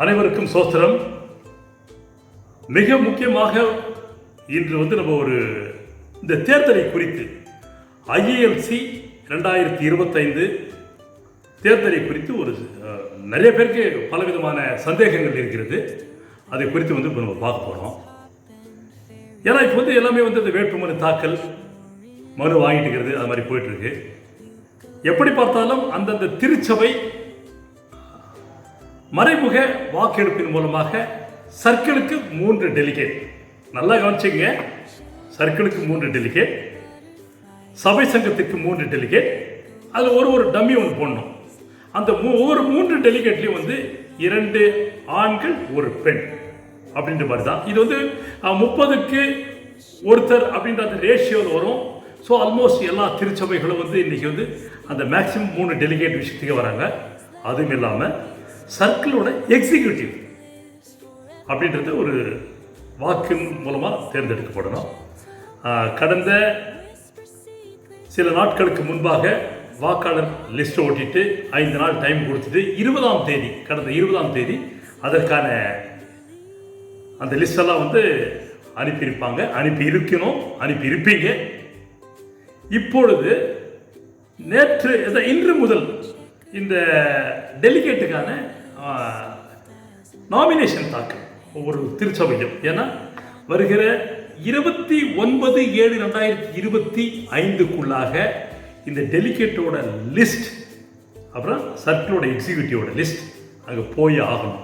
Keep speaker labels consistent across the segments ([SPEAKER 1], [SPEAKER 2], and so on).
[SPEAKER 1] அனைவருக்கும் சோஸ்திரம். மிக முக்கியமாக இன்று நம்ம இந்த தேர்தலை குறித்து IALC 2025 தேர்தலை குறித்து நிறைய பேருக்கு பலவிதமான சந்தேகங்கள் இருக்கிறது. அதை குறித்து நம்ம பார்க்க போகிறோம். ஏன்னா இப்போ எல்லாமே இந்த வேட்புமனு தாக்கல், மனு வாங்கிட்டு இருக்கிறது, அது மாதிரி போயிட்டு இருக்கு. எப்படி பார்த்தாலும் அந்தந்த திருச்சபை மறைமுக வாக்கெடுப்பின் மூலமாக சர்க்கிளுக்கு 3 டெலிகேட், நல்லா கவனிச்சுங்க, சர்க்கிளுக்கு 3 டெலிகேட், சபை சங்கத்திற்கு 3 டெலிகேட், அது ஒரு டம்மி ஒன்று போடணும். அந்த ஒவ்வொரு 3 டெலிகேட்லையும் 2 ஆண்கள் 1 பெண் அப்படின்ற மாதிரி தான். இது 30க்கு ஒருத்தர் அப்படின்ற அந்த ரேஷியோவில் வரும். ஸோ ஆல்மோஸ்ட் எல்லா திருச்சபைகளும் இன்னைக்கு அந்த மேக்சிமம் 3 டெலிகேட் விஷயத்துக்கு வராங்க. அதுவும் இல்லாமல் சர்க்கிளோட எக்ஸிக்யூட்டிவ் அப்படின்றது ஒரு வாக்கின் மூலமாக தேர்ந்தெடுக்கப்படணும். கடந்த சில நாட்களுக்கு முன்பாக வாக்காளர் லிஸ்ட் ஓட்டிட்டு 5 நாள் டைம் கொடுத்துட்டு கடந்த 20ஆம் தேதி அதற்கான அந்த லிஸ்டெல்லாம் அனுப்பியிருப்பாங்க, அனுப்பியிருப்பீங்க. இப்பொழுது இன்று முதல் இந்த டெலிகேட்டுக்கான நாமினேஷன் தாக்கல் ஒவ்வொரு திருச்சபையும். ஏன்னா வருகிற 29/7/2025 இந்த டெலிகேட்டோட லிஸ்ட், அப்புறம் சர்க்கிளோட எக்ஸிக்யூட்டிவோட லிஸ்ட் அங்கே போய் ஆகணும்.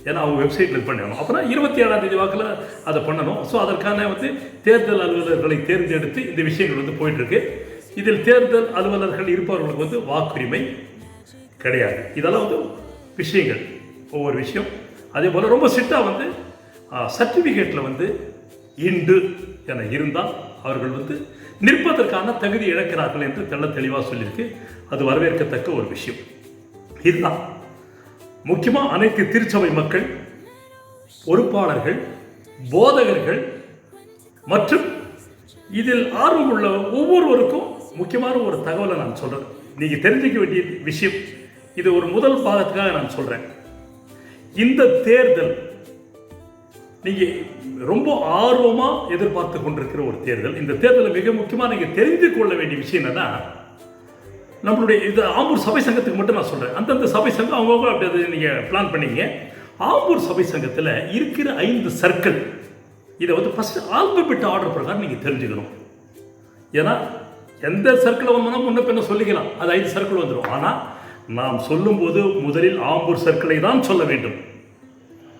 [SPEAKER 1] ஏன்னா அவங்க வெப்சைட்டில் பண்ணணும். அப்புறம் 27ஆம் தேதி வாக்கில் அதை பண்ணணும். ஸோ அதற்கான தேர்தல் அலுவலர்களை தேர்ந்தெடுத்து இந்த விஷயங்கள் போயிட்டுருக்கு. இதில் தேர்தல் அலுவலர்கள் இருப்பவர்களுக்கு வாக்குரிமை கிடையாது. இதெல்லாம் விஷயங்கள், ஒவ்வொரு விஷயம். அதே போல் ரொம்ப ஸ்ட்ரிக்டாக சர்டிஃபிகேட்டில் இண்டு என இருந்தால் அவர்கள் நிற்பதற்கான தகுதி இழக்கிறார்கள் என்று தெளிவாக சொல்லியிருக்கு. அது வரவேற்கத்தக்க ஒரு விஷயம். இதுதான் முக்கியமாக அனைத்து திருச்சபை மக்கள், பொறுப்பாளர்கள், போதகர்கள் மற்றும் இதில் ஆர்வம் உள்ள ஒவ்வொருவருக்கும் முக்கியமான ஒரு தகவலை நான் சொல்கிறேன். நீங்கள் தெரிஞ்சிக்க வேண்டிய விஷயம் இது. ஒரு முதல் பாகத்துக்காக நான் சொல்கிறேன். இந்த தேர்தல் நீங்கள் ரொம்ப ஆர்வமாக எதிர்பார்த்து கொண்டிருக்கிற ஒரு தேர்தல். இந்த தேர்தலில் மிக முக்கியமாக நீங்கள் தெரிந்து கொள்ள வேண்டிய விஷயம் என்னன்னா, நம்மளுடைய இது ஆம்பூர் சபை சங்கத்துக்கு மட்டும் நான் சொல்கிறேன். அந்தந்த சபை சங்கம் அவங்கவுங்க அப்படி அது நீங்கள் பிளான் பண்ணீங்க. ஆம்பூர் சபை சங்கத்தில் இருக்கிற 5 சர்க்கிள், இதை ஃபஸ்ட்டு ஆல்பபெட் ஆர்டர் பிரகாரம் நீங்கள் தெரிஞ்சுக்கணும். ஏன்னா எந்த சர்க்கிள் வந்தோம்னா முன்ன பின்ன சொல்லிக்கலாம், அது 5 சர்க்கிள் வந்துடும். ஆனால் நாம் சொல்லும்போது முதலில் ஆம்பூர் சர்க்கிளை தான் சொல்ல வேண்டும்.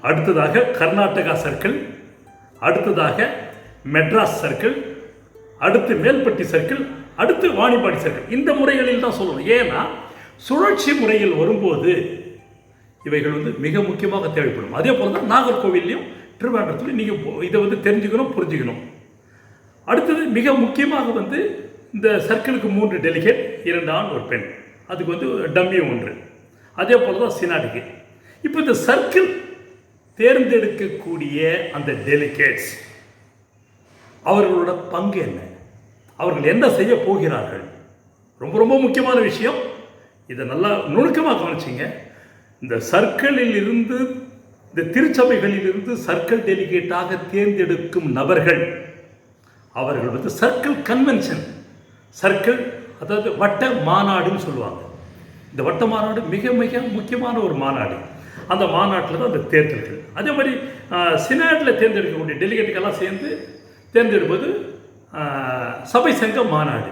[SPEAKER 1] அடுத்ததாக கர்நாடகா சர்க்கிள், அடுத்ததாக மெட்ராஸ் சர்க்கிள், அடுத்து மேல்பட்டி சர்க்கிள், அடுத்து வாணிப்பாடி சர்க்கிள். இந்த முறைகளில் தான் சொல்லணும். ஏன்னா சுழற்சி முறையில் வரும்போது இவைகள் மிக முக்கியமாக தேவைப்படும். அதே போல தான் நாகர்கோவிலையும் திருவாண்டத்துலையும் நீங்கள் இதை தெரிஞ்சுக்கணும், புரிஞ்சுக்கணும். அடுத்தது மிக முக்கியமாக இந்த சர்க்கிளுக்கு 3 டெலிகேட், 2 ஆண் 1 பெண், அதுக்கு டம்மி 1. அதே போல தான் சினாடிக்கு. இப்போ இந்த சர்க்கிள் தேர்ந்தெடுக்கக்கூடிய அந்த டெலிகேட்ஸ் அவர்களோட பங்கு என்ன, அவர்கள் என்ன செய்ய போகிறார்கள், ரொம்ப ரொம்ப முக்கியமான விஷயம். இதை நல்லா நுணுக்கமாக கவனிச்சிங்க. இந்த சர்க்கிளில் இருந்து, இந்த திருச்சபைகளில் இருந்து சர்க்கிள் டெலிகேட்டாக தேர்ந்தெடுக்கும் நபர்கள் அவர்கள் சர்க்கிள் கன்வென்ஷன், சர்க்கிள் அதாவது வட்ட மாநாடுன்னு சொல்லுவாங்க. இந்த வட்ட மாநாடு மிக மிக முக்கியமான ஒரு மாநாடு. அந்த மாநாட்டில் தான் அந்த தேர்தல்கள். அதே மாதிரி சினாட்டில் தேர்ந்தெடுக்கக்கூடிய டெலிகேட்டுக்கெல்லாம் சேர்ந்து தேர்ந்தெடுப்பது சபை சங்க மாநாடு.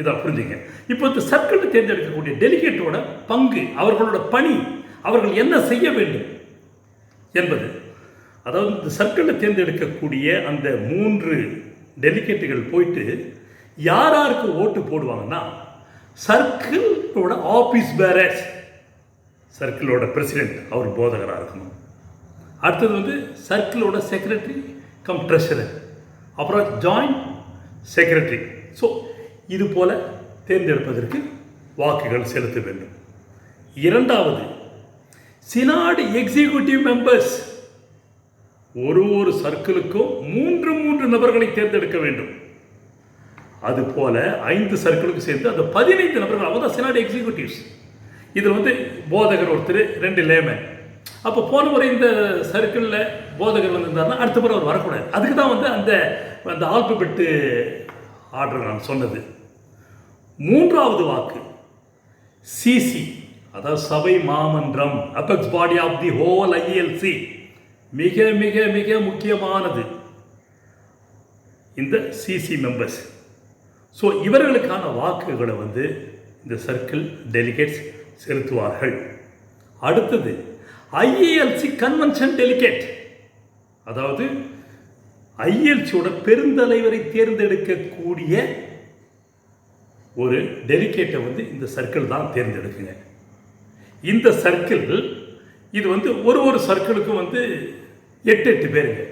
[SPEAKER 1] இதை புரிஞ்சுங்க. இப்போ இந்த சர்க்கிள் தேர்ந்தெடுக்கக்கூடிய டெலிகேட்டோட பங்கு, அவர்களோட பணி, அவர்கள் என்ன செய்ய வேண்டும் என்பது, அதாவது இந்த சர்க்கிளில் தேர்ந்தெடுக்கக்கூடிய அந்த 3 டெலிகேட்டுகள் போயிட்டு யாருக்கு ஓட்டு போடுவாங்கன்னா, சர்க்கிளோட ஆபீஸ் பேரர்ஸ், சர்க்கிளோட பிரசிடென்ட் அவர் போதகராக இருக்கணும். அடுத்தது சர்க்கிளோட செக்ரட்டரி கம் ட்ரெஷரர், அப்புறம் ஜாயிண்ட் செக்ரட்டரி. ஸோ இது போல தேர்ந்தெடுப்பதற்கு வாக்குகள் செலுத்த வேண்டும். இரண்டாவது, சினாடு எக்ஸிக்யூட்டிவ் மெம்பர்ஸ். ஒரு சர்க்கிளுக்கும் 3 நபர்களை தேர்ந்தெடுக்க வேண்டும். அதுபோல 5 சர்க்கிளுக்கு சேர்ந்து அந்த 15 நபர்கள், அவங்க தான் சினாடு எக்ஸிக்யூட்டிவ்ஸ். இதில் போதகர் ஒருத்தர், 2 லேமன், அப்போ போன முறை இந்த சர்க்கிளில் போதகர் வந்திருந்தாருன்னா அடுத்த முறை அவர் வரக்கூடாது. அதுக்கு தான் வந்து அந்த ஆல்பபெட்டு ஆர்டர் நான் சொன்னது. மூன்றாவது வாக்கு சிசி, அதாவது சபை மாமன்றம், apex body of the whole ILC. மிக மிக மிக முக்கியமானது இந்த சிசி மெம்பர்ஸ். ஸோ இவர்களுக்கான வாக்குகளை வந்து இந்த சர்க்கிள் டெலிகேட்ஸ் செலுத்துவார்கள். அடுத்தது ஐஏஎல்சி கன்வென்ஷன் டெலிகேட், அதாவது ஐஎல்சியோட பெருந்தலைவரை தேர்ந்தெடுக்கக்கூடிய ஒரு டெலிகேட்டை வந்து இந்த சர்க்கிள் தான் தேர்ந்தெடுக்குங்க. இந்த சர்க்கிள் இது வந்து ஒரு சர்க்கிளுக்கும் வந்து 8 பேருங்க.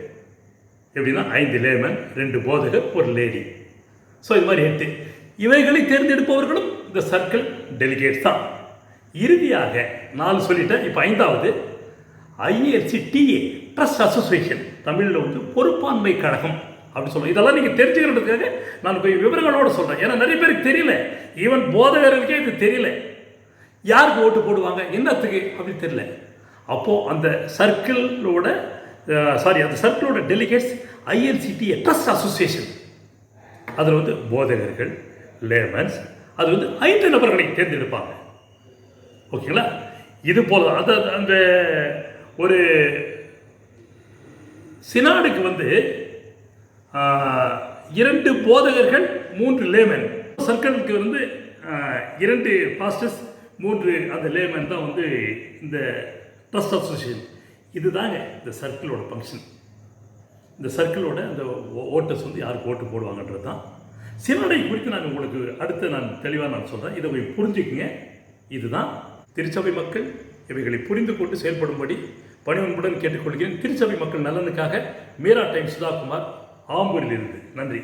[SPEAKER 1] எப்படின்னா 5 லேமன், 2 போதகர், 1 லேடி. ஸோ இது மாதிரி 8 இவைகளை தேர்ந்தெடுப்பவர்களும் இந்த சர்க்கிள் டெலிகேட்ஸ் தான். இறுதியாக 4 சொல்லிட்டேன். இப்போ 5வது ஐஏஎல்சி டிஏ, ட்ரஸ்ட் அசோசியேஷன், தமிழில் வந்து பொறுப்பாண்மை கழகம் அப்படி சொல்லுவோம். இதெல்லாம் நீங்கள் தெரிஞ்சுக்கிறதுக்காக நான் போய் விவரங்களோடு சொல்கிறேன். ஏன்னா நிறைய பேருக்கு தெரியல, ஈவன் போதகர்களுக்கே இது தெரியல. யாருக்கு ஓட்டு போடுவாங்க, என்னத்துக்கு அப்படி தெரியல. அப்போது அந்த சர்க்கிளோட டெலிகேட்ஸ் ஐஎல்சிடிஏ ட்ரஸ்ட் அசோசியேஷன், அதில் வந்து போதகர்கள், லேமன்ஸ், அது வந்து 5 நபர்களை தேர்ந்தெடுப்பாங்க. ஓகேங்களா? இது போல அந்த ஒரு சினாடுக்கு வந்து 2 போதகர்கள், 3 லேமன். சர்க்கிளுக்கு வந்து 2 பாஸ்டர்ஸ், 3 அந்த லேமன் தான் வந்து இந்த ட்ரஸ்ட் அசோசியேஷன். இதுதாங்க இந்த சர்க்கிளோட ஃபங்க்ஷன். இந்த சர்க்கிளோட அந்த ஓட்டர்ஸ் வந்து யாருக்கு ஓட்டு போடுவாங்கன்றது தான். சினாடை குறித்து நான் உங்களுக்கு அடுத்து நான் தெளிவாக நான் சொல்கிறேன். இதை போய் புரிஞ்சுக்குங்க. இதுதான் திருச்சபை மக்கள் இவைகளை புரிந்து கொண்டு செயல்படும்படி பணிவன்புடன் கேட்டுக்கொள்கிறேன். திருச்சபை மக்கள் நலனுக்காக மீரா டைம் சுதாகுமார், ஆம்பூரில் இருந்து. நன்றி.